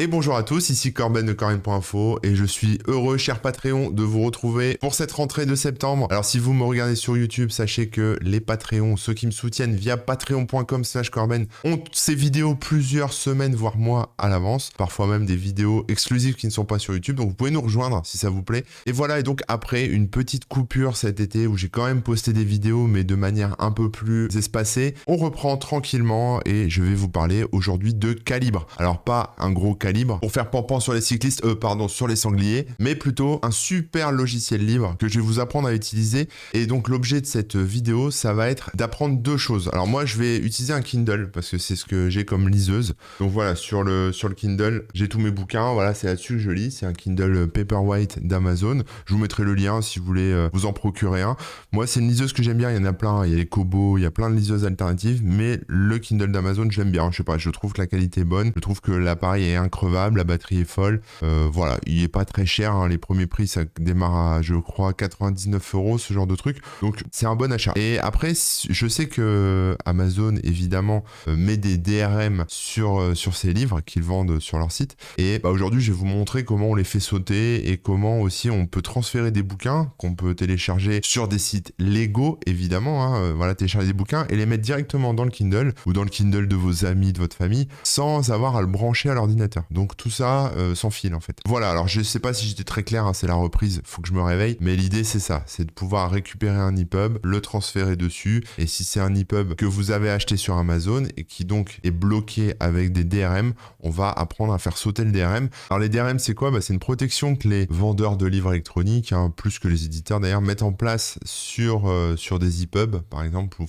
Et bonjour à tous, ici Corben de Corben.info et je suis heureux, cher Patreon, de vous retrouver pour cette rentrée de septembre. Alors si vous me regardez sur YouTube, sachez que les Patreons, ceux qui me soutiennent via patreon.com/Corben, ont ces vidéos plusieurs semaines, voire mois à l'avance. Parfois même des vidéos exclusives qui ne sont pas sur YouTube, donc vous pouvez nous rejoindre si ça vous plaît. Et voilà, et donc après une petite coupure cet été où j'ai quand même posté des vidéos, mais de manière un peu plus espacée, on reprend tranquillement et je vais vous parler aujourd'hui de Calibre. Alors pas un gros calibre pour faire pampan sur les cyclistes, sur les sangliers, mais plutôt un super logiciel libre que je vais vous apprendre à utiliser. Et donc l'objet de cette vidéo, ça va être d'apprendre deux choses. Alors moi, je vais utiliser un Kindle parce que c'est ce que j'ai comme liseuse. Donc voilà, sur le Kindle, j'ai tous mes bouquins. Voilà, c'est là-dessus que je lis. C'est un Kindle Paperwhite d'Amazon. Je vous mettrai le lien si vous voulez vous en procurer un. Moi, c'est une liseuse que j'aime bien. Il y en a plein. Il y a les Kobo, il y a plein de liseuses alternatives, mais le Kindle d'Amazon, j'aime bien. Je sais pas, je trouve que la qualité est bonne. Je trouve que l'appareil est incroyable, la batterie est folle. Voilà, il est pas très cher, hein. Les premiers prix ça démarre à, je crois, 99 €, ce genre de truc. Donc c'est un bon achat. Et après, je sais que Amazon évidemment met des DRM sur ces livres qu'ils vendent sur leur site. Et aujourd'hui, je vais vous montrer comment on les fait sauter et comment aussi on peut transférer des bouquins qu'on peut télécharger sur des sites légaux évidemment. Hein. Voilà, télécharger des bouquins et les mettre directement dans le Kindle ou dans le Kindle de vos amis, de votre famille, sans avoir à le brancher à l'ordinateur. Donc tout ça sans fil en fait. Voilà, alors je sais pas si j'étais très clair, hein, c'est la reprise, faut que je me réveille, mais l'idée c'est ça, c'est de pouvoir récupérer un EPUB, le transférer dessus, et si c'est un EPUB que vous avez acheté sur Amazon et qui donc est bloqué avec des DRM, on va apprendre à faire sauter le DRM. Alors les DRM c'est quoi ? C'est une protection que les vendeurs de livres électroniques, hein, plus que les éditeurs d'ailleurs, mettent en place sur des EPUB par exemple, ou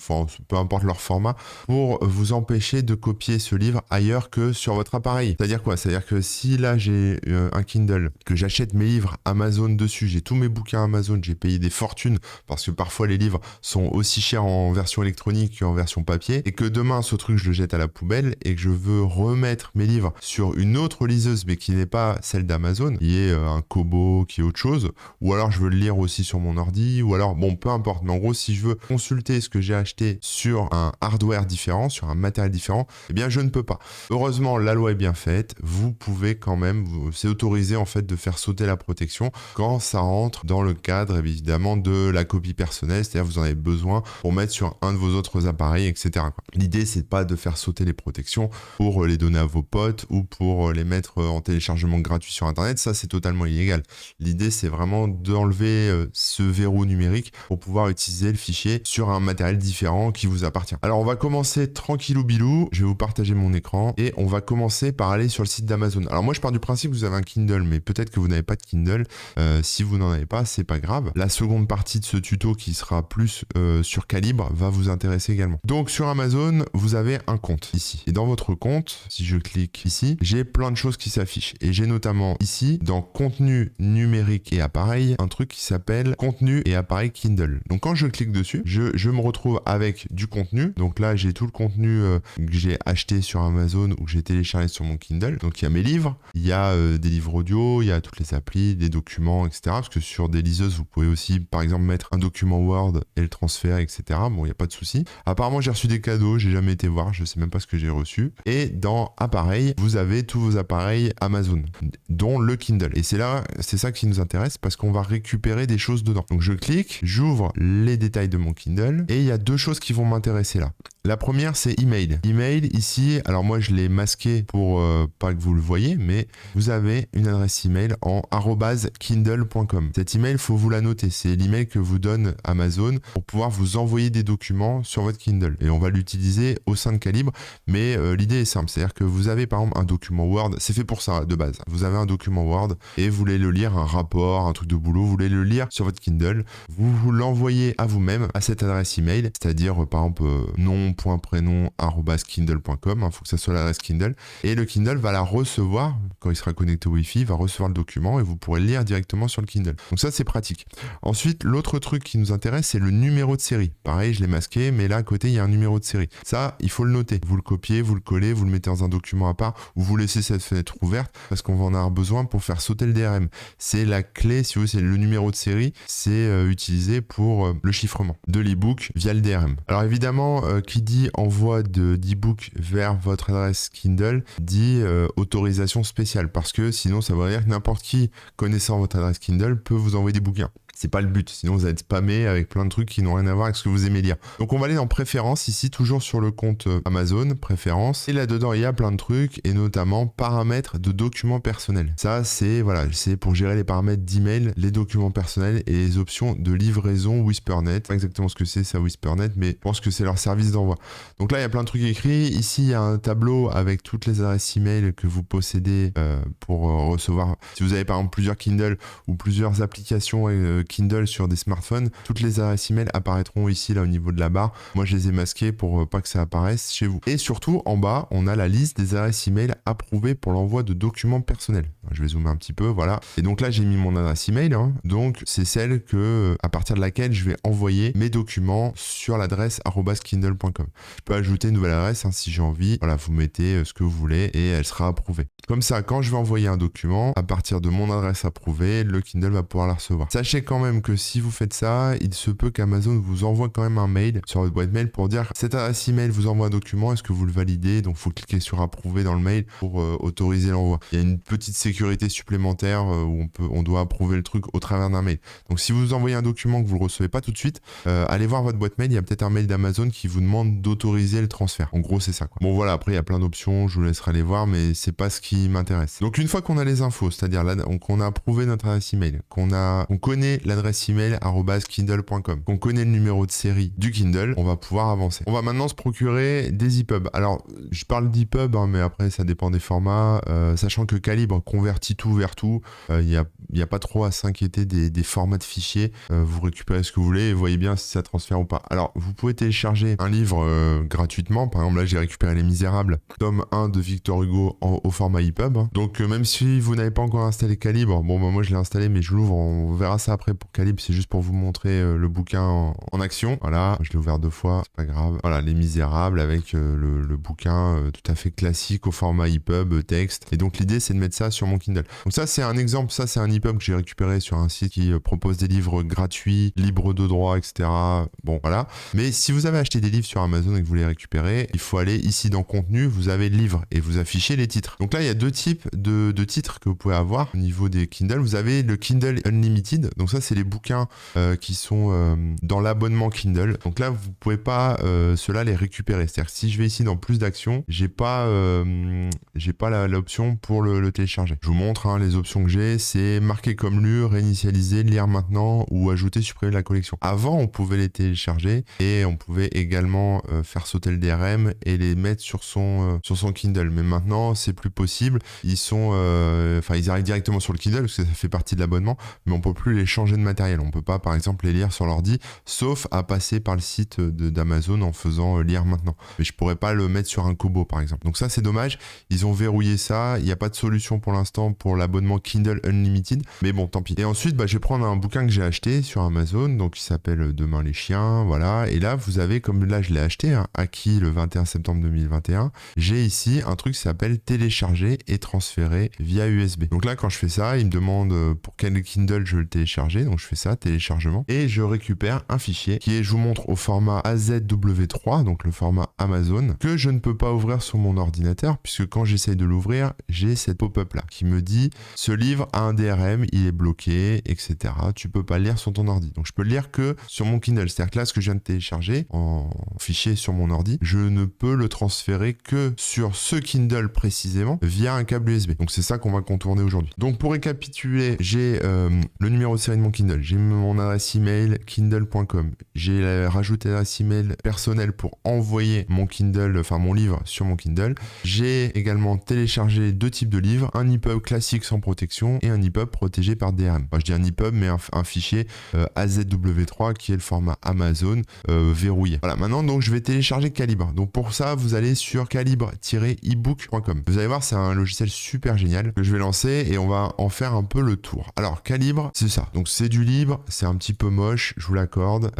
peu importe leur format, pour vous empêcher de copier ce livre ailleurs que sur votre appareil. C'est-à-dire quoi ? C'est-à-dire que si là j'ai un Kindle, que j'achète mes livres Amazon dessus, j'ai tous mes bouquins Amazon, j'ai payé des fortunes parce que parfois les livres sont aussi chers en version électronique qu'en version papier, et que demain ce truc je le jette à la poubelle et que je veux remettre mes livres sur une autre liseuse mais qui n'est pas celle d'Amazon, qui est un Kobo, qui est autre chose, ou alors je veux le lire aussi sur mon ordi, ou alors bon peu importe, mais en gros si je veux consulter ce que j'ai acheté sur un hardware différent, sur un matériel différent, eh bien je ne peux pas. Heureusement la loi est bien faite, vous pouvez quand même, c'est autorisé en fait de faire sauter la protection quand ça rentre dans le cadre évidemment de la copie personnelle, c'est-à-dire vous en avez besoin pour mettre sur un de vos autres appareils, etc. L'idée c'est pas de faire sauter les protections pour les donner à vos potes ou pour les mettre en téléchargement gratuit sur internet, ça c'est totalement illégal. L'idée c'est vraiment d'enlever ce verrou numérique pour pouvoir utiliser le fichier sur un matériel différent qui vous appartient. Alors on va commencer tranquillou bilou, je vais vous partager mon écran et on va commencer par aller sur le site d'Amazon. Alors moi je pars du principe que vous avez un Kindle, mais peut-être que vous n'avez pas de Kindle. Si vous n'en avez pas, c'est pas grave. La seconde partie de ce tuto qui sera plus sur Calibre va vous intéresser également. Donc sur Amazon, vous avez un compte ici. Et dans votre compte, si je clique ici, j'ai plein de choses qui s'affichent. Et j'ai notamment ici, dans contenu numérique et appareil, un truc qui s'appelle contenu et appareil Kindle. Donc quand je clique dessus, je me retrouve avec du contenu. Donc là, j'ai tout le contenu que j'ai acheté sur Amazon ou que j'ai téléchargé sur mon Kindle. Donc il y a mes livres, il y a des livres audio, il y a toutes les applis, des documents, etc. Parce que sur des liseuses, vous pouvez aussi, par exemple, mettre un document Word et le transférer, etc. Bon, il n'y a pas de souci. Apparemment, j'ai reçu des cadeaux, j'ai jamais été voir, je sais même pas ce que j'ai reçu. Et dans appareils, vous avez tous vos appareils Amazon, dont le Kindle. Et c'est ça qui nous intéresse parce qu'on va récupérer des choses dedans. Donc je clique, j'ouvre les détails de mon Kindle et il y a deux choses qui vont m'intéresser là. La première, c'est email. Email, ici, alors moi je l'ai masqué pour pas que vous le voyez, mais vous avez une adresse email en @kindle.com. Cet email, faut vous la noter. C'est l'email que vous donne Amazon pour pouvoir vous envoyer des documents sur votre Kindle. Et on va l'utiliser au sein de Calibre, mais l'idée est simple. C'est-à-dire que vous avez par exemple un document Word, c'est fait pour ça de base. Vous avez un document Word et vous voulez le lire, un rapport, un truc de boulot, vous voulez le lire sur votre Kindle. Vous l'envoyez à vous-même à cette adresse email, c'est-à-dire par exemple nom.prénom@kindle.com, il faut que ça soit l'adresse Kindle, et le Kindle va la recevoir, quand il sera connecté au Wi-Fi, il va recevoir le document et vous pourrez le lire directement sur le Kindle. Donc ça c'est pratique. Ensuite, l'autre truc qui nous intéresse, c'est le numéro de série. Pareil, je l'ai masqué, mais là à côté il y a un numéro de série. Ça, il faut le noter. Vous le copiez, vous le collez, vous le mettez dans un document à part, ou vous laissez cette fenêtre ouverte parce qu'on va en avoir besoin pour faire sauter le DRM. C'est la clé, si vous voulez, c'est le numéro de série, c'est utilisé pour le chiffrement de l'e-book via le DRM. Alors évidemment, qui dit envoi d'e-book vers votre adresse Kindle dit autorisation spéciale. spécial parce que sinon ça veut dire que n'importe qui connaissant votre adresse Kindle peut vous envoyer des bouquins. C'est pas le but, sinon vous allez être spammé avec plein de trucs qui n'ont rien à voir avec ce que vous aimez lire. Donc on va aller dans préférences ici, toujours sur le compte Amazon, préférences. Et là-dedans, il y a plein de trucs et notamment paramètres de documents personnels. Ça, c'est pour gérer les paramètres d'email, les documents personnels et les options de livraison Whispernet. Pas exactement ce que c'est, ça Whispernet, mais je pense que c'est leur service d'envoi. Donc là, il y a plein de trucs écrits. Ici, il y a un tableau avec toutes les adresses email que vous possédez pour recevoir. Si vous avez par exemple plusieurs Kindle ou plusieurs applications Kindle sur des smartphones, toutes les adresses email apparaîtront ici là au niveau de la barre. Moi je les ai masquées pour pas que ça apparaisse chez vous. Et surtout en bas on a la liste des adresses email approuvées pour l'envoi de documents personnels. Je vais zoomer un petit peu, voilà. Et donc là j'ai mis mon adresse email, donc c'est celle à partir de laquelle je vais envoyer mes documents sur l'adresse @kindle.com. Je peux ajouter une nouvelle adresse si j'ai envie. Voilà, vous mettez ce que vous voulez et elle sera approuvée. Comme ça, quand je vais envoyer un document à partir de mon adresse approuvée, le Kindle va pouvoir la recevoir. Sachez quand même que si vous faites ça, il se peut qu'Amazon vous envoie quand même un mail sur votre boîte mail pour dire cette adresse email vous envoie un document, est-ce que vous le validez? Donc il faut cliquer sur approuver dans le mail pour autoriser l'envoi. Il y a une petite sécurité supplémentaire où on doit approuver le truc au travers d'un mail. Donc si vous envoyez un document que vous ne le recevez pas tout de suite, allez voir votre boîte mail, il y a peut-être un mail d'Amazon qui vous demande d'autoriser le transfert. En gros c'est ça quoi. Bon voilà, après il y a plein d'options, je vous laisserai aller voir, mais c'est pas ce qui m'intéresse. Donc une fois qu'on a les infos, c'est-à-dire là, qu'on a approuvé notre adresse email, qu'on connaît l'adresse email @kindle.com, qu'on connaît le numéro de série du Kindle, on va pouvoir avancer. On va maintenant se procurer des EPUB. Alors je parle d'EPUB, mais après ça dépend des formats, sachant que Calibre convertit tout vers tout, il n'y a pas trop à s'inquiéter des formats de fichiers, vous récupérez ce que vous voulez et voyez bien si ça transfère ou pas. Alors vous pouvez télécharger un livre gratuitement, par exemple là j'ai récupéré Les Misérables, tome 1 de Victor Hugo au format EPUB. Donc même si vous n'avez pas encore installé Calibre, moi je l'ai installé mais je l'ouvre, on verra ça après pour Calibre, c'est juste pour vous montrer le bouquin en action. Voilà, je l'ai ouvert 2 fois, c'est pas grave. Voilà, Les Misérables avec le bouquin tout à fait classique au format EPUB, texte. Et donc l'idée c'est de mettre ça sur mon Kindle. Donc ça c'est un exemple, ça c'est un EPUB que j'ai récupéré sur un site qui propose des livres gratuits, libres de droit, etc. Bon voilà. Mais si vous avez acheté des livres sur Amazon et que vous les récupérez, il faut aller ici dans contenu, vous avez le livre et vous affichez les titres. Donc là il y a 2 types de titres que vous pouvez avoir au niveau des Kindle. Vous avez le Kindle Unlimited, donc ça c'est les bouquins qui sont dans l'abonnement Kindle. Donc là vous pouvez pas ceux-là les récupérer. C'est-à-dire que si je vais ici dans plus d'actions, j'ai pas l'option pour le télécharger. Je vous montre les options que j'ai, c'est marquer comme lu, réinitialiser, lire maintenant ou ajouter, supprimer la collection. Avant on pouvait les télécharger et on pouvait également faire sauter le DRM et les mettre sur son Kindle. Mais maintenant c'est plus possible. Ils arrivent directement sur le Kindle parce que ça fait partie de l'abonnement, mais on peut plus les changer de matériel. On peut pas par exemple les lire sur l'ordi, sauf à passer par le site d'Amazon en faisant lire maintenant. Mais je pourrais pas le mettre sur un Kobo par exemple. Donc ça c'est dommage, ils ont verrouillé ça, il n'y a pas de solution pour l'instant pour l'abonnement Kindle Unlimited, mais bon tant pis. Et ensuite je vais prendre un bouquin que j'ai acheté sur Amazon, donc qui s'appelle Demain les chiens, voilà, et là vous avez, comme là je l'ai acheté, acquis le 21 septembre 2021, j'ai ici un truc qui s'appelle télécharger et transférer via USB. Donc là quand je fais ça, il me demande pour quel Kindle je veux le télécharger, donc je fais ça, téléchargement, et je récupère un fichier qui est, je vous montre, au format AZW3, donc le format Amazon, que je ne peux pas ouvrir sur mon ordinateur, puisque quand j'essaye de l'ouvrir, j'ai cette pop-up là, qui me dit, ce livre a un DRM, il est bloqué, etc. Tu peux pas le lire sur ton ordi. Donc je peux le lire que sur mon Kindle, c'est-à-dire que là, ce que je viens de télécharger en fichier sur mon ordi, je ne peux le transférer que sur ce Kindle précisément, via un câble USB. Donc c'est ça qu'on va contourner aujourd'hui. Donc pour récapituler, j'ai le numéro de série de mon Kindle, j'ai mon adresse email kindle.com, j'ai rajouté l'adresse email personnelle pour envoyer mon Kindle, enfin mon livre sur mon Kindle. J'ai également téléchargé 2 types de livres, un EPUB classique sans protection et un EPUB protégé par DRM. Enfin, je dis un EPUB mais un fichier AZW3 qui est le format Amazon verrouillé. Voilà, maintenant donc je vais télécharger Calibre. Donc pour ça vous allez sur calibre-ebook.com. Vous allez voir, c'est un logiciel super génial que je vais lancer et on va en faire un peu le tour. Alors Calibre, c'est ça. Donc c'est du libre, c'est un petit peu moche, je vous l'accorde.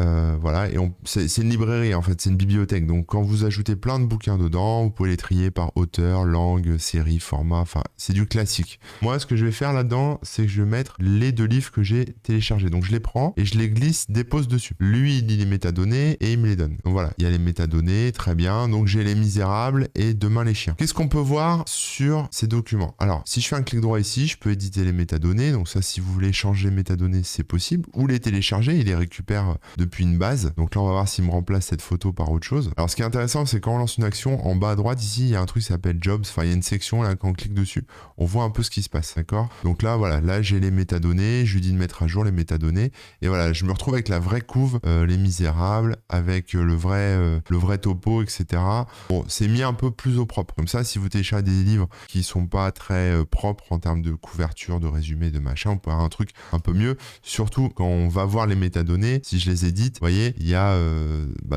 Voilà, et c'est une librairie en fait, c'est une bibliothèque. Donc quand vous ajoutez plein de bouquins dedans, vous pouvez les trier par auteur, langue, série, format, enfin c'est du classique. Moi ce que je vais faire là-dedans, c'est que je vais mettre les 2 livres que j'ai téléchargés. Donc je les prends et je les glisse, dépose dessus. Lui il lit les métadonnées et il me les donne. Donc voilà, il y a les métadonnées, très bien. Donc j'ai Les Misérables et Demain les chiens. Qu'est-ce qu'on peut voir sur ces documents? Alors si je fais un clic droit ici, je peux éditer les métadonnées. Donc ça, si vous voulez changer les métadonnées, c'est possible. Ou les télécharger, il les récupère depuis une base. Donc là, on va voir s'il me remplace cette photo par autre chose. Alors ce qui est intéressant, c'est quand on lance une action, en bas à droite ici, il y a un truc qui s'appelle Jobs. Enfin, il y a une section là, quand on clique dessus, on voit un peu ce qui se passe, d'accord? Donc là, voilà, là j'ai les métadonnées. Je lui dis de mettre à jour les métadonnées. Et voilà, je me retrouve avec la vraie couve, Les Misérables, avec le vrai topo, etc. Bon, c'est mis un peu plus au propre. Comme ça, si vous téléchargez des livres qui sont pas très propres en termes de couverture, de résumé, de machin, on peut avoir un truc un peu mieux. Surtout quand on va voir les métadonnées, si je les édite, vous voyez, il y a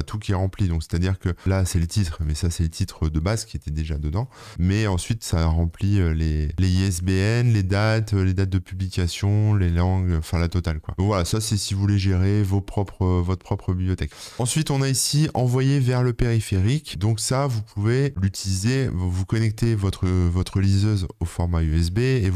tout qui est rempli. Donc c'est-à-dire que là, c'est le titre, mais ça, c'est le titre de base qui était déjà dedans. Mais ensuite, ça remplit les ISBN, les dates de publication, les langues, enfin la totale, quoi. Donc voilà, ça, c'est si vous voulez gérer votre propre bibliothèque. Ensuite, on a ici envoyer vers le périphérique. Donc ça, vous pouvez l'utiliser, vous connectez votre liseuse au format USB et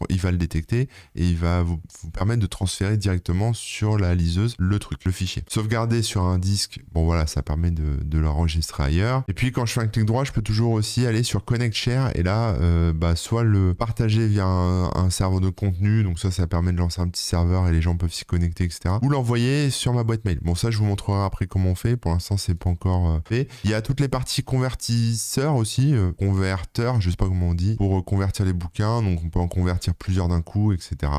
il va le détecter et il va vous permettre de transférer directement sur la liseuse le fichier. Sauvegarder sur un disque, bon voilà, ça permet de l'enregistrer ailleurs. Et puis quand je fais un clic droit, je peux toujours aussi aller sur Connect Share et là, soit le partager via un serveur de contenu, donc ça permet de lancer un petit serveur et les gens peuvent s'y connecter, etc. Ou l'envoyer sur ma boîte mail. Bon, ça je vous montrerai après comment on fait. Pour l'instant, c'est pas encore fait. Il y a toutes les parties convertisseurs aussi, converteurs, je sais pas comment on dit, pour convertir les bouquins. Donc on peut en convertir plusieurs d'un coup, etc.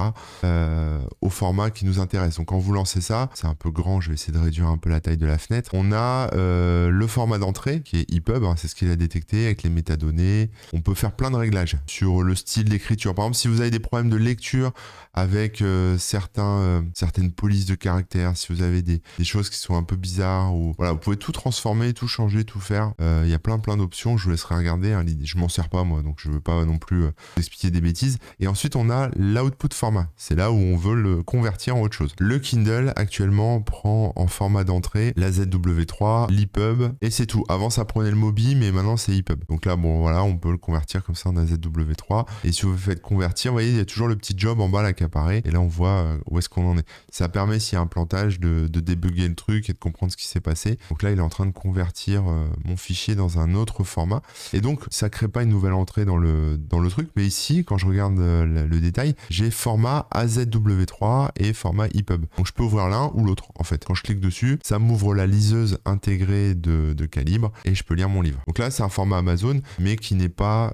Au format qui nous intéresse. Donc quand vous lancez ça, c'est un peu grand, je vais essayer de réduire un peu la taille de la fenêtre. On a le format d'entrée qui est EPUB, c'est ce qu'il a détecté avec les métadonnées. On peut faire plein de réglages sur le style d'écriture. Par exemple, si vous avez des problèmes de lecture avec certaines polices de caractères, si vous avez des choses qui sont un peu bizarres, ou voilà, vous pouvez tout transformer, tout changer, tout faire. Il y a plein d'options, je vous laisserai regarder. Je m'en sers pas moi, donc je veux pas non plus expliquer des bêtises. Et ensuite, on a l'output format. C'est là où on veut le convertir en autre chose. Le Kindle actuellement prend en format d'entrée la ZW3, l'EPUB, et c'est tout. Avant, ça prenait le Mobi, mais maintenant c'est EPUB. Donc là, bon, voilà, on peut le convertir comme ça en ZW3. Et si vous faites convertir, vous voyez, il y a toujours le petit job en bas là qui apparaît. Et là, on voit où est-ce qu'on en est. Ça permet, s'il y a un plantage, de débugger le truc et de comprendre ce qui s'est passé. Donc là, il est en train de convertir mon fichier dans un autre format. Et donc, ça crée pas une nouvelle entrée dans le truc. Mais ici, quand je regarde le détail, j'ai format AZW3 et format EPUB. Donc, je peux ouvrir l'un ou l'autre. En fait, quand je clique dessus, ça m'ouvre la liseuse intégrée de Calibre et je peux lire mon livre. Donc là, c'est un format Amazon, mais qui n'est pas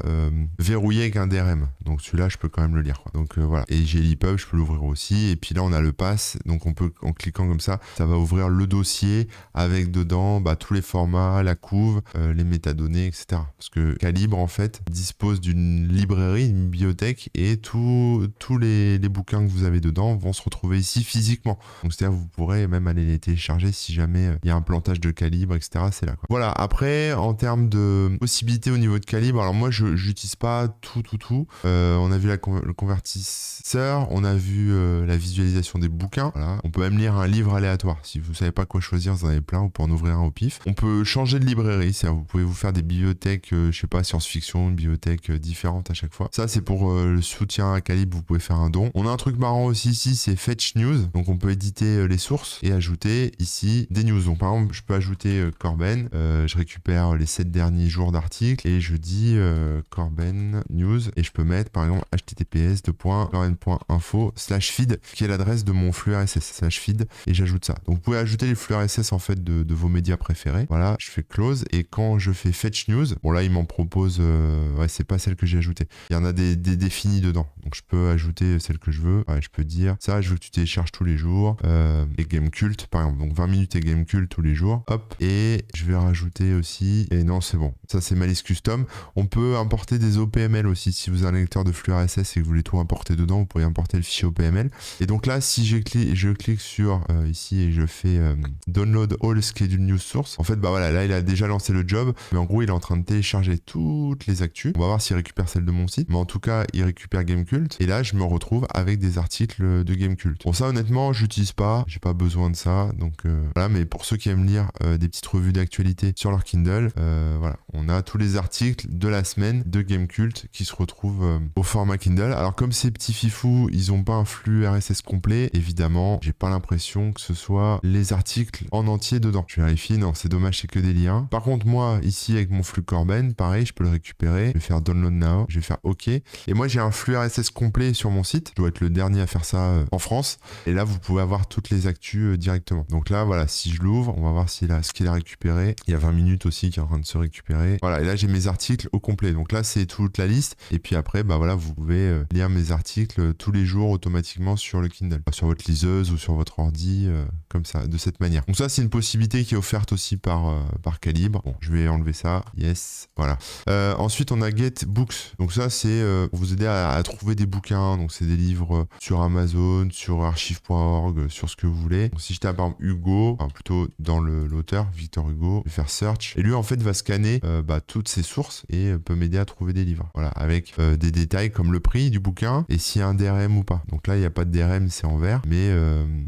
verrouillé avec un DRM. Donc celui-là, je peux quand même le lire, quoi. Donc voilà. Et j'ai l'EPUB, je peux l'ouvrir aussi. Et puis là, on a le pass. Donc on peut, en cliquant comme ça va ouvrir le dossier avec dedans tous les formats, la couve, les métadonnées, etc. Parce que Calibre, en fait, dispose d'une librairie, une bibliothèque, et tous les bouquins que vous avez dedans vont se retrouver ici physiquement. Donc c'est-à-dire vous pourrez même aller les télécharger si jamais il y a un plantage de Calibre, etc. C'est là, quoi. Voilà. Après, en termes de possibilités au niveau de Calibre, alors moi, je n'utilise pas tout. On a vu le convertisseur, on a vu la visualisation des bouquins. Voilà. On peut même lire un livre aléatoire. Si vous savez pas quoi choisir, vous en avez plein, vous pouvez en ouvrir un au pif. On peut changer de librairie, c'est-à-dire vous pouvez vous faire des bibliothèques, je sais pas, science-fiction, une bibliothèque différente à chaque fois. Ça, c'est pour le soutien à Calibre, vous pouvez faire un don. On a un truc marrant aussi ici, c'est Fetch News. Donc on peut éditer les sources et ajouter ici des news. Donc par exemple, je peux ajouter Corben, je récupère les 7 derniers jours d'articles et je dis Corben News et je peux mettre par exemple https://corben.info/feed qui est l'adresse de mon flux RSS/feed et j'ajoute ça. Donc vous pouvez ajouter les flux RSS en fait de vos médias préférés. Voilà, je fais close et quand je fais Fetch News, bon là il m'en propose, c'est pas celle que j'ai ajoutée. Il y en a des définis dedans. Donc je peux ajouter celle que je veux. Ouais, je peux dire ça, je veux que tu télécharges tous les jours les Game Cult par exemple. Donc 20 minutes et Game Cult tous les jours. Hop, et je vais rajouter aussi, et non c'est bon, ça c'est ma liste custom. On peut importer des OPML aussi. Si vous avez un lecteur de flux RSS et que vous voulez tout importer dedans, vous pourriez importer le fichier OPML. Et donc là, si je clique sur ici et je fais Download All Schedule News Source, en fait, voilà, là, il a déjà lancé le job, mais en gros, il est en train de télécharger toutes les actus. On va voir s'il récupère celle de mon site, mais en tout cas, il récupère Gamecult. Et là, je me retrouve avec des articles de Gamecult. Bon, ça honnêtement, j'utilise pas, j'ai pas besoin de ça, donc voilà, mais pour ceux qui aiment lire des petites revues d'actualité sur leur Kindle, voilà, on a tous les articles de la semaine de Gamecult qui se retrouvent au format Kindle. Alors comme ces petits fifous, ils ont pas un flux RSS complet, évidemment, j'ai pas l'impression que ce soit les articles en entier dedans. Je vérifie, non, c'est dommage, c'est que des liens. Par contre, moi, ici, avec mon flux Corben, pareil, je peux le récupérer, je vais faire Download Now, je vais faire OK, et moi, j'ai un flux RSS complet sur mon site, je dois être le dernier à faire ça en France, et là, vous pouvez avoir toutes les actus directement. Donc là, voilà, si je l'ouvre, on va voir ce qu'il a récupéré. Il y a 20 minutes aussi qui est en train de se récupérer. Voilà, et là, j'ai mes articles au complet. Donc là, c'est toute la liste, et puis après, bah voilà, vous pouvez lire mes articles tous les jours automatiquement sur le Kindle, sur votre liseuse ou sur votre ordi, comme ça, de cette manière. Donc ça, c'est une possibilité qui est offerte aussi par Calibre. Bon, je vais enlever ça. Yes, voilà. Ensuite, on a Get Books. Donc ça, c'est pour vous aider à trouver des bouquins. Donc c'est des livres sur Amazon, sur archive.org, sur ce que vous voulez. Donc, si je tape par exemple Hugo, enfin, plutôt dans l'auteur, Victor Hugo, je vais faire Search. Et lui, en fait, va scanner toutes ses sources et peut m'aider à trouver des livres. Voilà, avec des détails comme le prix du bouquin et s'il y a un DRM ou pas. Donc là, il n'y a pas de DRM, c'est en vert. Mais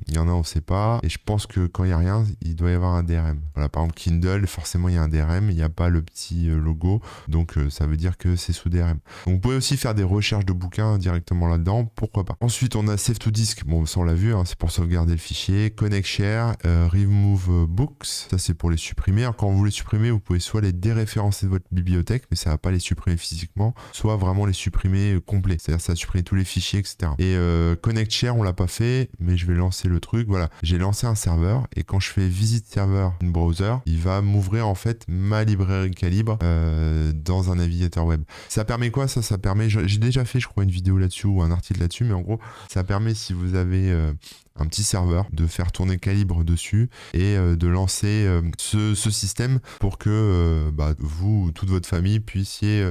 il y en a, on ne sait pas. Et je pense que quand il n'y a rien, il doit y avoir un DRM. Voilà, par exemple, Kindle, forcément, il y a un DRM. Il n'y a pas le petit logo. Donc, ça veut dire que c'est sous DRM. Donc, vous pouvez aussi faire des recherches de bouquins directement là-dedans. Pourquoi pas. Ensuite, on a Save to Disk. Bon, ça, on l'a vu. Hein, c'est pour sauvegarder le fichier. Connect Share, Remove Books. Ça, c'est pour les supprimer. Alors, quand vous les supprimez, vous pouvez soit les déréférencer de votre bibliothèque, mais ça ne va pas les supprimer physiquement, soit vraiment les supprimer complets. C'est-à-dire, ça va supprimer tous les fichiers, etc. Et Connect Share, on l'a pas fait, mais je vais lancer le truc. Voilà, j'ai lancé un serveur et quand je fais Visit Server in Browser, il va m'ouvrir en fait ma librairie Calibre dans un navigateur web. Ça permet quoi ça permet, j'ai déjà fait je crois une vidéo là-dessus ou un article là-dessus, mais en gros ça permet si vous avez un petit serveur, de faire tourner Calibre dessus et de lancer ce système pour que vous ou toute votre famille puissiez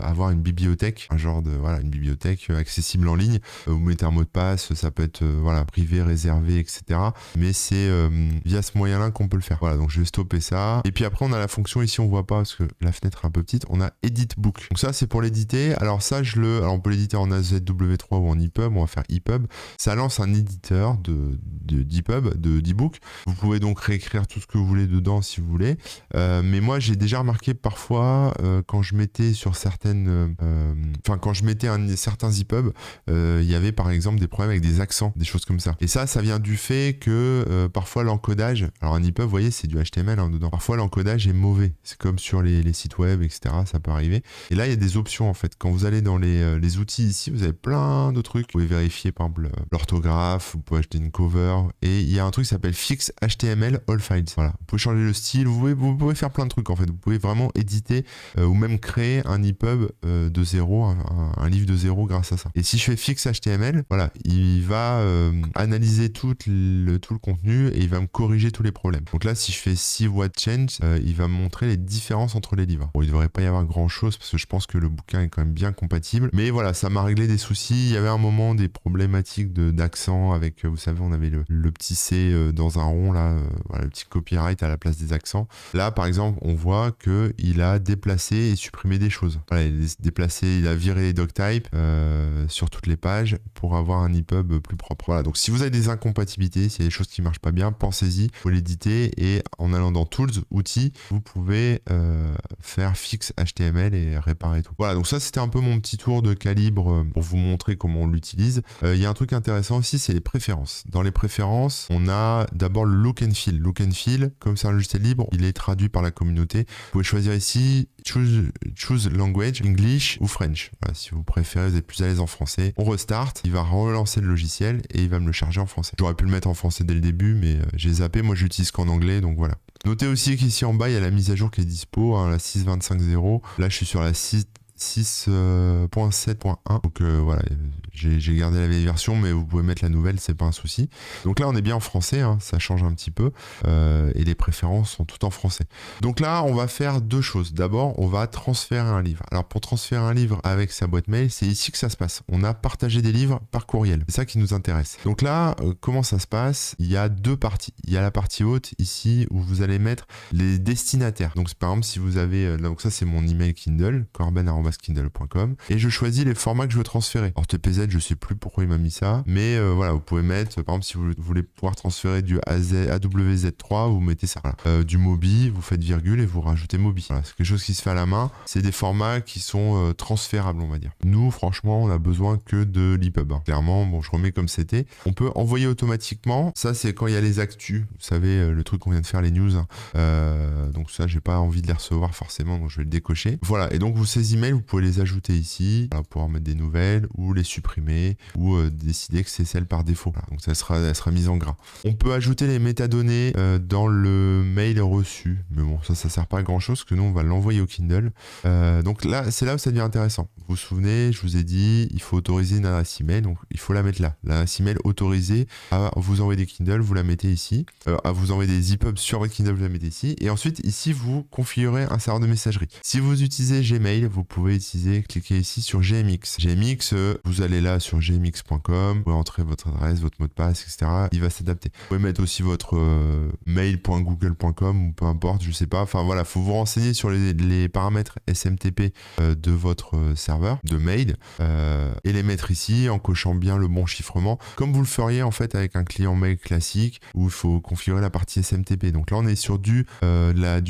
avoir une bibliothèque, un genre de une bibliothèque accessible en ligne. Vous mettez un mot de passe, ça peut être privé, réservé, etc. Mais c'est via ce moyen-là qu'on peut le faire. Voilà, donc je vais stopper ça. Et puis après, on a la fonction ici, on voit pas parce que la fenêtre est un peu petite. On a Edit Book. Donc ça, c'est pour l'éditer. Alors ça, alors on peut l'éditer en AZW3 ou en EPUB. On va faire EPUB. Ça lance un éditeur d'EPUB, d'ebook. Vous pouvez donc réécrire tout ce que vous voulez dedans si vous voulez. Mais moi, j'ai déjà remarqué parfois quand je mettais sur certaines, quand je mettais certains EPUB, il y avait par exemple des problèmes avec des accents, des choses comme ça. Et ça vient du fait que parfois l'encodage, alors un EPUB, vous voyez, c'est du HTML dedans. Parfois l'encodage est mauvais. C'est comme sur les sites web, etc. Ça peut arriver. Et là, il y a des options en fait. Quand vous allez dans les outils ici, vous avez plein de trucs. Vous pouvez vérifier par exemple l'orthographe, vous pouvez acheter une cover. Et il y a un truc qui s'appelle Fix HTML All Files. Voilà. Vous pouvez changer le style. Vous pouvez faire plein de trucs en fait. Vous pouvez vraiment éditer ou même créer un EPUB de zéro, un livre de zéro grâce à ça. Et si je fais Fix HTML, voilà, il va analyser tout le contenu et il va me corriger tous les problèmes. Donc là, si je fais See What Change, il va me montrer les différences entre les livres. Bon, il ne devrait pas y avoir grand chose parce que je pense que le bouquin est quand même bien compatible. Mais voilà, ça m'a réglé des soucis. Il y avait un moment des problématiques d'accent avec, vous savez, on avait le petit C dans un rond là, le petit copyright à la place des accents. Là, par exemple, on voit qu'il a déplacé et supprimé des choses. Voilà, il a viré les doctypes sur toutes les pages pour avoir un EPUB plus propre. Voilà, donc si vous avez des incompatibilités, s'il y a des choses qui marchent pas bien, pensez-y, faut l'éditer et en allant dans Tools, Outils, vous pouvez faire Fix HTML et réparer tout. Voilà, donc ça c'était un peu mon petit tour de Calibre pour vous montrer comment on l'utilise. Il y a un truc intéressant aussi, c'est les préférences. Dans les préférences, on a d'abord le Look and Feel. Look and Feel, comme c'est un logiciel libre, il est traduit par la communauté. Vous pouvez choisir ici choose language, English ou French. Voilà, si vous préférez, vous êtes plus à l'aise en français. On restart, il va relancer le logiciel et il va me le charger en français. J'aurais pu le mettre en français dès le début, mais j'ai zappé. Moi, j'utilise qu'en anglais, donc voilà. Notez aussi qu'ici en bas, il y a la mise à jour qui est dispo, la 6.25.0. Là, je suis sur la 6.7.1. Donc voilà, j'ai gardé la vieille version, mais vous pouvez mettre la nouvelle, c'est pas un souci. Donc là, on est bien en français, ça change un petit peu, et les préférences sont toutes en français. Donc là, on va faire deux choses. D'abord, on va transférer un livre. Alors pour transférer un livre avec sa boîte mail, c'est ici que ça se passe. On a partagé des livres par courriel. C'est ça qui nous intéresse. Donc là, comment ça se passe? Il y a deux parties. Il y a la partie haute ici où vous allez mettre les destinataires. Donc par exemple, si vous avez, donc ça c'est mon email Kindle, corben@kindle.com, et je choisis les formats que je veux transférer. OrthPZ, Z, je sais plus pourquoi il m'a mis ça, mais voilà, vous pouvez mettre, par exemple, si vous voulez pouvoir transférer du AWZ3, vous mettez ça. Voilà. Du Mobi, vous faites virgule et vous rajoutez Mobi. Voilà, c'est quelque chose qui se fait à la main. C'est des formats qui sont transférables, on va dire. Nous, franchement, on a besoin que de l'EPUB. Hein. Clairement, bon, je remets comme c'était. On peut envoyer automatiquement. Ça, c'est quand il y a les actus. Vous savez, le truc qu'on vient de faire, les news. Hein. Donc ça, j'ai pas envie de les recevoir forcément, donc je vais le décocher. Voilà, et donc ces emails, vous pouvez les ajouter ici, voilà, pour pouvoir mettre des nouvelles, ou les supprimer, ou décider que c'est celle par défaut. Voilà, donc elle sera mise en gras. On peut ajouter les métadonnées dans le mail reçu, mais bon, ça sert pas à grand chose, parce que nous, on va l'envoyer au Kindle. Donc là, c'est là où ça devient intéressant. Vous vous souvenez, je vous ai dit, il faut autoriser une adresse email, donc il faut la mettre là. L'adresse email autorisée à vous envoyer des Kindle, vous la mettez ici. À vous envoyer des EPUB sur votre Kindle, vous la mettez ici. Et ensuite, ici, vous configurez un serveur de messagerie. Si vous utilisez Gmail, vous pouvez cliquer ici sur GMX. GMX, vous allez là sur gmx.com, vous pouvez entrer votre adresse, votre mot de passe, etc. Il va s'adapter. Vous pouvez mettre aussi votre mail.google.com ou peu importe, je sais pas. Enfin voilà, faut vous renseigner sur les paramètres SMTP de votre serveur de mail et les mettre ici en cochant bien le bon chiffrement, comme vous le feriez en fait avec un client mail classique où il faut configurer la partie SMTP. Donc là, on est sur du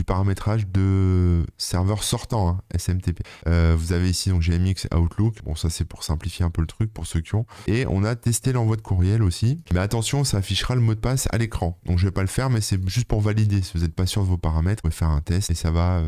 paramétrage de serveur sortant, hein, SMTP. Vous avez ici donc GMX Outlook. Bon, ça c'est pour simplifier un peu le truc pour ceux qui ont. Et on a testé l'envoi de courriel aussi. Mais attention, ça affichera le mot de passe à l'écran. Donc je vais pas le faire, mais c'est juste pour valider. Si vous n'êtes pas sûr de vos paramètres, vous pouvez faire un test et ça va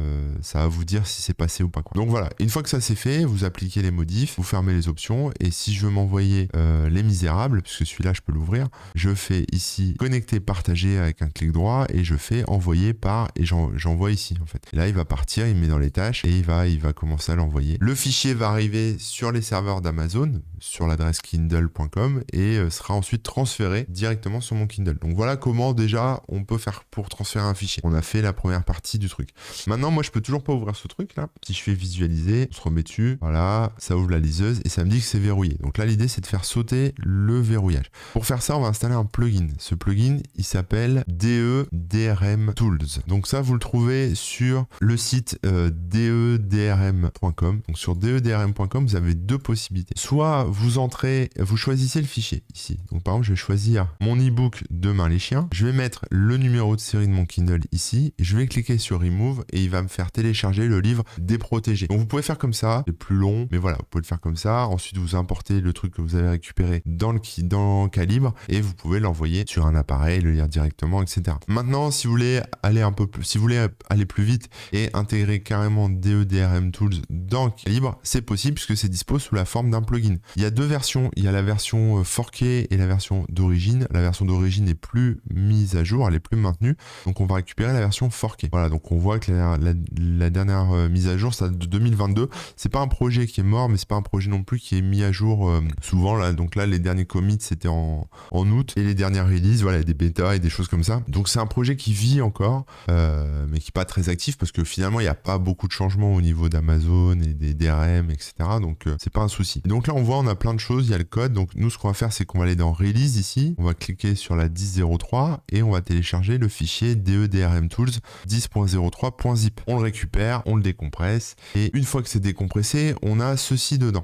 vous dire si c'est passé ou pas, quoi. Donc voilà, une fois que ça c'est fait, vous appliquez les modifs, vous fermez les options. Et si je veux m'envoyer Les Misérables, puisque celui-là je peux l'ouvrir, je fais ici connecter, partager avec un clic droit et je fais envoyer par et j'envoie ici en fait. Et là il va partir, il met dans les tâches et il va commencer à l'envoyer. Le fichier va arriver sur les serveurs d'Amazon, sur l'adresse kindle.com et sera ensuite transféré directement sur mon Kindle. Donc voilà comment déjà on peut faire pour transférer un fichier. On a fait la première partie du truc. Maintenant moi je peux toujours pas ouvrir ce truc là. Si je fais visualiser, on se remet dessus, voilà, ça ouvre la liseuse et ça me dit que c'est verrouillé. Donc là l'idée c'est de faire sauter le verrouillage. Pour faire ça on va installer un plugin. Ce plugin il s'appelle DEDRM Tools. Donc ça vous le trouvez sur le site dedrm.com. Donc sur dedrm.com vous avez deux possibilités. Soit vous choisissez le fichier ici. Donc par exemple je vais choisir mon e-book Demain les chiens. Je vais mettre le numéro de série de mon Kindle ici. Je vais cliquer sur Remove et il va me faire télécharger le livre Déprotégé. Donc vous pouvez faire comme ça, c'est plus long, mais voilà, vous pouvez le faire comme ça. Ensuite vous importez le truc que vous avez récupéré dans Calibre et vous pouvez l'envoyer sur un appareil, le lire directement, etc. Maintenant, si vous voulez aller plus vite et intégrer carrément DEDRM Tools dans Calibre, c'est possible puisque c'est dispo sous la forme d'un plugin. Il y a deux versions, il y a la version forkée et la version d'origine. La version d'origine n'est plus mise à jour, elle est plus maintenue, donc on va récupérer la version forkée. Voilà, donc on voit que la dernière mise à jour, c'est de 2022. C'est pas un projet qui est mort, mais c'est pas un projet non plus qui est mis à jour souvent. Là, donc là, les derniers commits c'était en août et les dernières releases, voilà, des bêtas et des choses comme ça. Donc c'est un projet qui vit encore, mais qui est pas très actif parce que finalement il n'y a pas beaucoup de changements au niveau d'Amazon et des DRM, etc. Donc c'est pas un souci. Et donc là on voit on a plein de choses, il y a le code. Donc nous ce qu'on va faire c'est qu'on va aller dans Release ici, on va cliquer sur la 10.03 et on va télécharger le fichier DEDRM Tools 10.03.zip. On le récupère, on le décompresse et une fois que c'est décompressé, on a ceci dedans.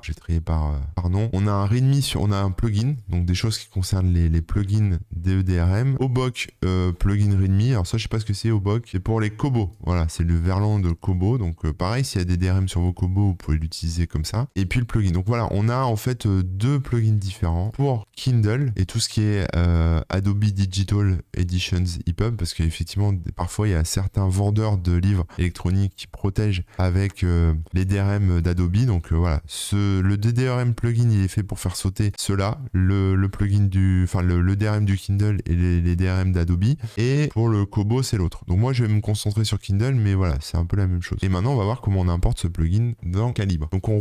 J'ai trié par nom. On a un README on a un plugin, donc des choses qui concernent les plugins DEDRM. Obok plugin README. Alors ça je sais pas ce que c'est Obok, c'est pour les Kobo. Voilà, c'est le verlan de Kobo. Donc pareil, s'il y a des DRM sur vos Kobo, vous pouvez l'utiliser comme ça. Et puis le plugin. Donc voilà, on a en fait deux plugins différents pour Kindle et tout ce qui est Adobe Digital Editions EPUB, parce qu'effectivement parfois il y a certains vendeurs de livres électroniques qui protègent avec les DRM d'Adobe. Donc voilà, le DDRM plugin il est fait pour faire sauter cela, le plugin le DRM du Kindle et les DRM d'Adobe, et pour le Kobo c'est l'autre. Donc moi je vais me concentrer sur Kindle, mais voilà, c'est un peu la même chose. Et maintenant on va voir comment on importe ce plugin dans Calibre. Donc on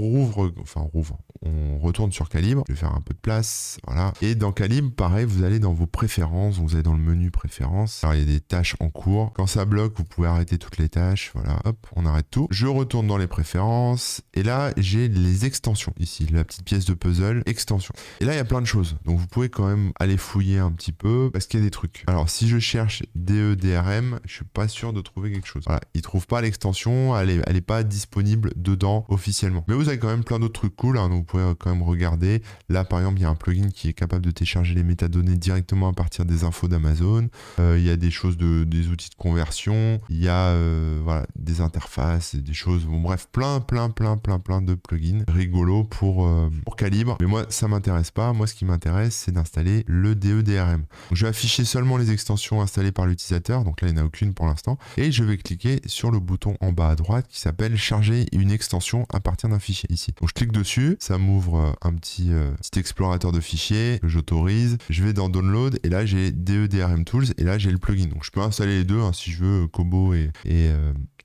retourne sur Calibre, je vais faire un peu de place, voilà. Et dans Calibre, pareil, vous allez dans vos préférences, vous allez dans le menu préférences. Alors il y a des tâches en cours. Quand ça bloque, vous pouvez arrêter toutes les tâches, voilà, hop, on arrête tout. Je retourne dans les préférences, et là j'ai les extensions, ici, la petite pièce de puzzle, extension. Et là il y a plein de choses, donc vous pouvez quand même aller fouiller un petit peu, parce qu'il y a des trucs. Alors si je cherche DEDRM, je suis pas sûr de trouver quelque chose. Voilà, il trouve pas l'extension, elle est pas disponible dedans officiellement. Mais vous avez quand même plein d'autres trucs cool, hein, donc vous pouvez quand même regarder. Là, par exemple, il y a un plugin qui est capable de télécharger les métadonnées directement à partir des infos d'Amazon. Il y a des choses, des outils de conversion. Il y a voilà, des interfaces, des choses. Bon, bref, plein de plugins rigolos pour Calibre. Mais moi, ça m'intéresse pas. Moi, ce qui m'intéresse, c'est d'installer le DE-DRM. Donc, je vais afficher seulement les extensions installées par l'utilisateur. Donc là, il n'y en a aucune pour l'instant. Et je vais cliquer sur le bouton en bas à droite qui s'appelle charger une extension à partir d'un fichier ici. Donc je clique dessus, ça m'ouvre un petit explorateur de fichiers que j'autorise. Je vais dans Download et là j'ai DE-DRM Tools et là j'ai le plugin. Donc je peux installer les deux hein, si je veux, Kobo et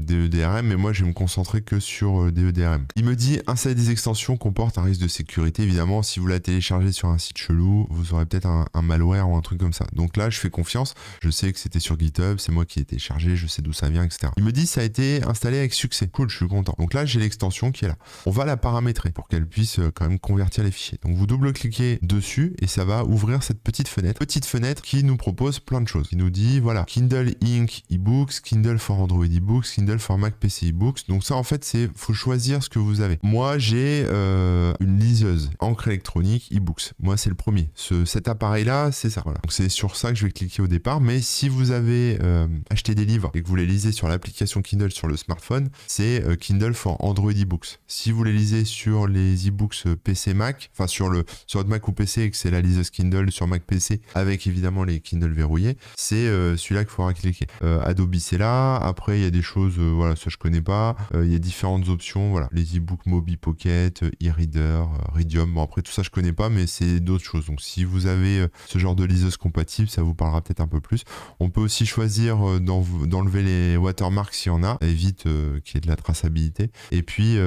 DE-DRM, mais moi je vais me concentrer que sur DE-DRM. Il me dit installer des extensions comporte un risque de sécurité. Évidemment, si vous la téléchargez sur un site chelou, vous aurez peut-être un malware ou un truc comme ça. Donc là, je fais confiance. Je sais que c'était sur GitHub, c'est moi qui ai téléchargé, je sais d'où ça vient, etc. Il me dit ça a été installé avec succès. Cool, je suis content. Donc là, j'ai l'extension qui est là. On va la paramétrer pour qu'elle puisse quand même convertir les fichiers. Donc vous double-cliquez dessus et ça va ouvrir cette petite fenêtre. Petite fenêtre qui nous propose plein de choses. Il nous dit, voilà, Kindle Ink eBooks, Kindle for Android eBooks, Kindle for Mac PC eBooks. Donc ça, en fait, faut choisir ce que vous avez. Moi, j'ai une liseuse encre électronique eBooks. Moi, c'est le premier. Cet appareil-là, c'est ça. Voilà. Donc c'est sur ça que je vais cliquer au départ. Mais si vous avez acheté des livres et que vous les lisez sur l'application Kindle sur le smartphone, c'est Kindle for Android eBooks. Si vous les lisez sur les eBooks PC Mac, enfin sur votre Mac ou PC et que c'est la liseuse Kindle sur Mac PC avec évidemment les Kindle verrouillés, c'est celui-là qu'il faudra cliquer. Adobe c'est là. Après il y a des choses, voilà, ça je connais pas. Il y a différentes options, voilà, les eBooks Mobi Pocket, e-reader, Readium. Bon après tout ça je connais pas, mais c'est d'autres choses. Donc si vous avez ce genre de liseuse compatible, ça vous parlera peut-être un peu plus. On peut aussi choisir d'enlever les watermarks s'il y en a, évite qu'il y ait de la traçabilité. Et puis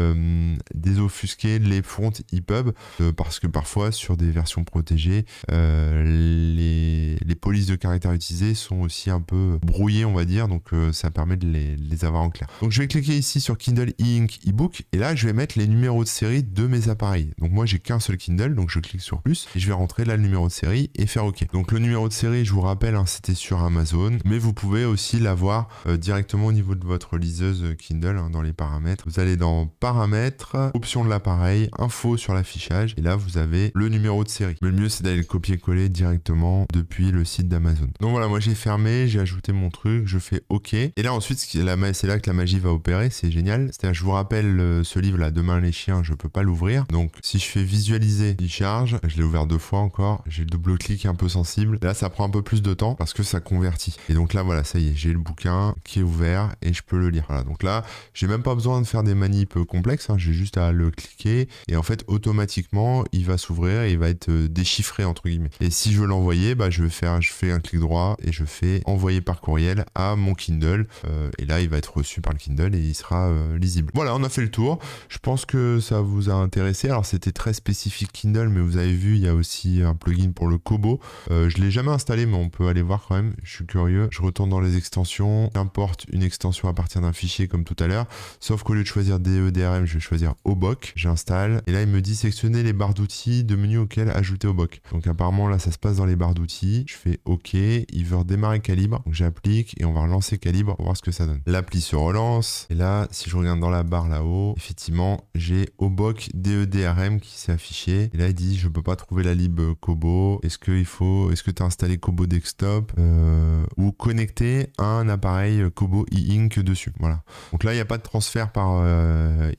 désobfusquer les fonts EPUB parce que parfois sur des versions protégées, les polices de caractères utilisées sont aussi un peu brouillées, on va dire, donc ça permet de les avoir en clair. Donc je vais cliquer ici sur Kindle e-Ink eBook et là je vais mettre les numéros de série de mes appareils. Donc moi j'ai qu'un seul Kindle, donc je clique sur plus et je vais rentrer là le numéro de série et faire OK. Donc le numéro de série, je vous rappelle, hein, c'était sur Amazon, mais vous pouvez aussi l'avoir directement au niveau de votre liseuse Kindle hein, dans les paramètres. Vous allez dans paramètres, options de l'appareil, info sur l'affichage et là vous avez le numéro de série. Mais le mieux c'est d'aller le copier-coller directement depuis le site d'Amazon. Donc voilà, moi j'ai fermé, j'ai ajouté mon truc, je fais OK. Et là ensuite c'est là que la magie va opérer, c'est génial. C'est-à-dire je vous rappelle ce livre là, Demain les chiens, je peux pas l'ouvrir. Donc si je fais visualiser, il charge, je l'ai ouvert 2 fois encore, j'ai le double-clic un peu sensible. Là ça prend un peu plus de temps parce que ça convertit. Et donc là voilà, ça y est, j'ai le bouquin qui est ouvert et je peux le lire. Voilà, donc là j'ai même pas besoin de faire des manips complexes, hein, j'ai juste à le cliquer et en fait automatiquement il va s'ouvrir et il va être déchiffré entre guillemets. Et si je veux l'envoyer, bah je fais un clic droit et je fais envoyer par courriel à mon Kindle et là il va être reçu par le Kindle et il sera lisible. Voilà, on a fait le tour. Je pense que ça vous a intéressé. Alors c'était très spécifique Kindle, mais vous avez vu il y a aussi un plugin pour le Kobo. Je l'ai jamais installé, mais on peut aller voir quand même. Je suis curieux. Je retourne dans les extensions, j'importe une extension à partir d'un fichier comme tout à l'heure, sauf qu'au lieu de choisir DE-DRM, je vais choisir OBOK. J'installe et là il me dit sélectionner les barres d'outils de menu auquel ajouter OBOK. Donc apparemment là ça se passe dans les barres d'outils. Je fais OK, il veut redémarrer Calibre, donc j'applique et on va relancer Calibre pour voir ce que ça donne. L'appli se relance et là si je regarde dans la barre là-haut, effectivement j'ai OBOK DE-DRM qui s'est affiché et là il dit je peux pas trouver la lib Kobo. Est-ce que tu as installé Kobo Desktop ou connecté à un appareil Kobo e-Ink dessus. Voilà. Donc là il n'y a pas de transfert par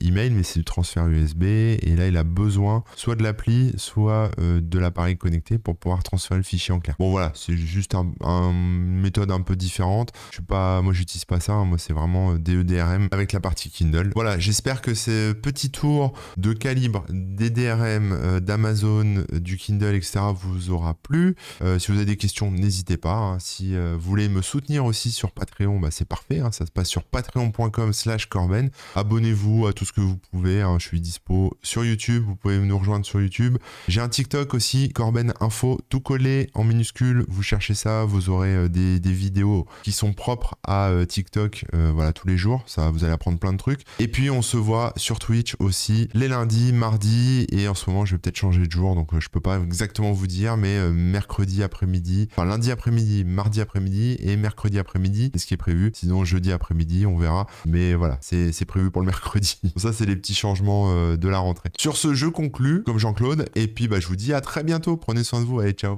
email, mais c'est du transfert USB et là il a besoin soit de l'appli, soit de l'appareil connecté pour pouvoir transférer le fichier en clair. Bon voilà, c'est juste une méthode un peu différente. Moi j'utilise pas ça, hein. Moi c'est vraiment DE-DRM avec la partie Kindle. Voilà, j'espère que ce petit tour de Calibre, des DRM, d'Amazon, du Kindle, etc. vous aura plu. Si vous avez des questions, n'hésitez pas. Hein. Si vous voulez me soutenir aussi sur Patreon, bah, c'est parfait. Hein. Ça se passe sur patreon.com/Corben. Abonnez-vous à tout ce que vous pouvez. Hein. Je suis dispo sur YouTube. Vous pouvez nous rejoindre sur YouTube. J'ai un TikTok aussi, Corben Info, tout collé en minuscule. Vous cherchez ça, vous aurez des vidéos qui sont propres à TikTok. Voilà, voilà, tous les jours. Ça, vous allez apprendre plein de trucs. Et puis, on se voit sur Twitch aussi les lundis, mardis. Et en ce moment, je vais peut-être changer de jour. Donc, je peux pas exactement vous dire, mais mercredi après-midi, enfin lundi après-midi, mardi après-midi et mercredi après-midi. C'est ce qui est prévu. Sinon, jeudi après-midi, on verra. Mais voilà, c'est prévu pour le mercredi. Donc ça, c'est les petits changements de la rentrée. Sur ce, je conclus, comme Jean-Claude. Et puis, je vous dis à très bientôt. Prenez soin de vous. Allez, ciao.